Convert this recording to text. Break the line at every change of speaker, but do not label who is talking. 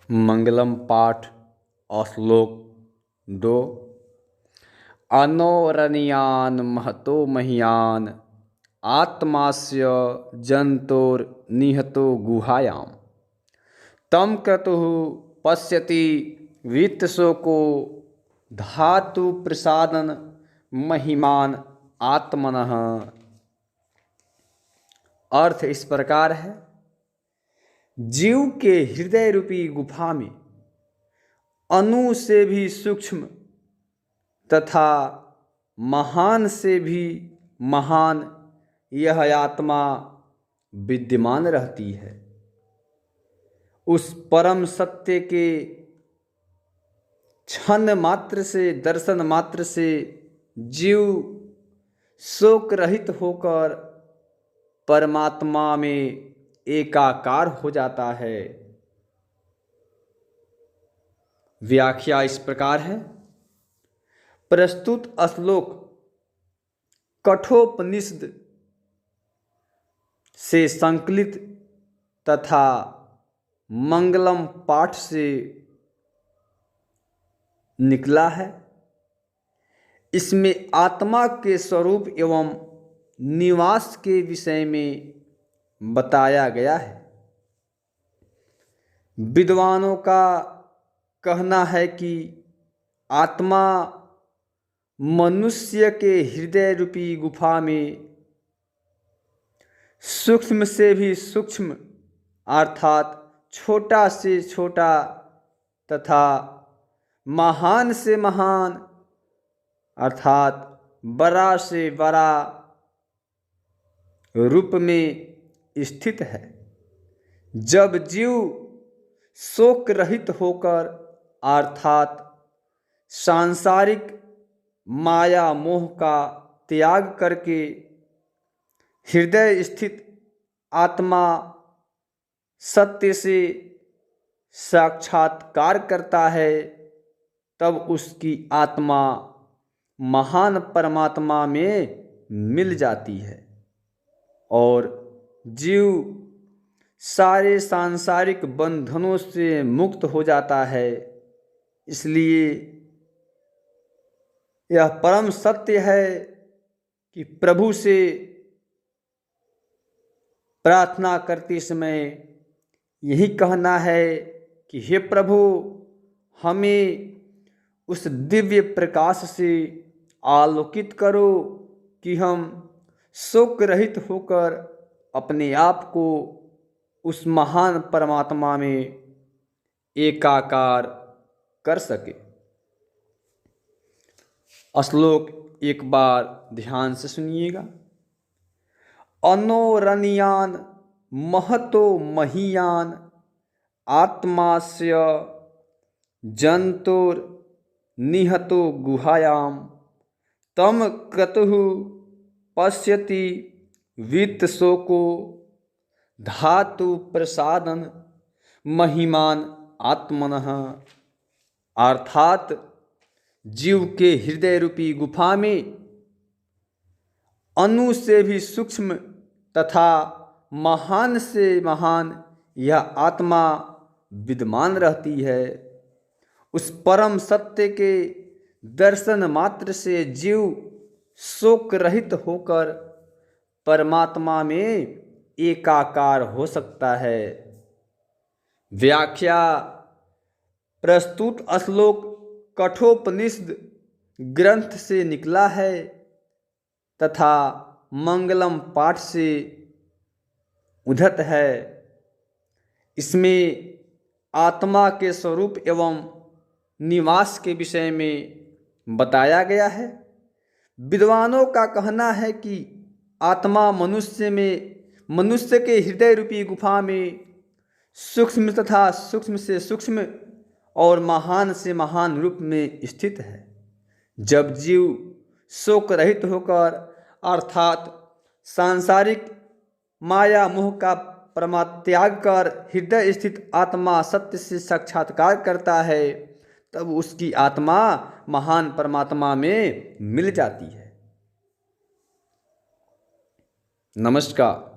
मंगलम पाठ श्लोक 2। अनोरणीयान महतो महीयान आत्मास्य जंतोर्निहतो गुहायां तम क्रतुः पश्यति वित्तशोको धातु प्रसादन महिमान आत्मनः। अर्थ इस प्रकार है, जीव के हृदय रूपी गुफा में अणु से भी सूक्ष्म तथा महान से भी महान यह आत्मा विद्यमान रहती है। उस परम सत्य के क्षण मात्र से, दर्शन मात्र से जीव शोक रहित होकर परमात्मा में एकाकार हो जाता है। व्याख्या इस प्रकार है, प्रस्तुत श्लोक कठोपनिषद से संकलित तथा मंगलम पाठ से निकला है। इसमें आत्मा के स्वरूप एवं निवास के विषय में बताया गया है। विद्वानों का कहना है कि आत्मा मनुष्य के हृदय रूपी गुफा में सूक्ष्म से भी सूक्ष्म अर्थात छोटा से छोटा तथा महान से महान अर्थात बड़ा से बड़ा रूप में स्थित है। जब जीव शोक रहित होकर अर्थात सांसारिक माया मोह का त्याग करके हृदय स्थित आत्मा सत्य से साक्षात्कार करता है, तब उसकी आत्मा महान परमात्मा में मिल जाती है और जीव सारे सांसारिक बंधनों से मुक्त हो जाता है। इसलिए यह परम सत्य है कि प्रभु से प्रार्थना करते समय यही कहना है कि हे प्रभु, हमें उस दिव्य प्रकाश से आलोकित करो कि हम शोक रहित होकर अपने आप को उस महान परमात्मा में एकाकार कर सके। श्लोक एक बार ध्यान से सुनिएगा। अनोरणीयान महतो महीयान आत्मास्य जंतोर निहतो गुहायां तम क्रतुः पश्यति वित्तशोको धातु प्रसादन महिमान आत्मनः। अर्थात जीव के हृदय रूपी गुफा में अणु से भी सूक्ष्म तथा महान से महान यह आत्मा विद्यमान रहती है। उस परम सत्य के दर्शन मात्र से जीव शोक रहित होकर परमात्मा में एकाकार हो सकता है। व्याख्या, प्रस्तुत श्लोक कठोपनिषद ग्रंथ से निकला है तथा मंगलम पाठ से उद्धत है। इसमें आत्मा के स्वरूप एवं निवास के विषय में बताया गया है। विद्वानों का कहना है कि आत्मा मनुष्य के हृदय रूपी गुफा में सूक्ष्म तथा सूक्ष्म से सूक्ष्म और महान से महान रूप में स्थित है। जब जीव शोक रहित होकर अर्थात सांसारिक माया मोह का त्याग कर हृदय स्थित आत्मा सत्य से साक्षात्कार करता है, तब उसकी आत्मा महान परमात्मा में मिल जाती है। नमस्कार।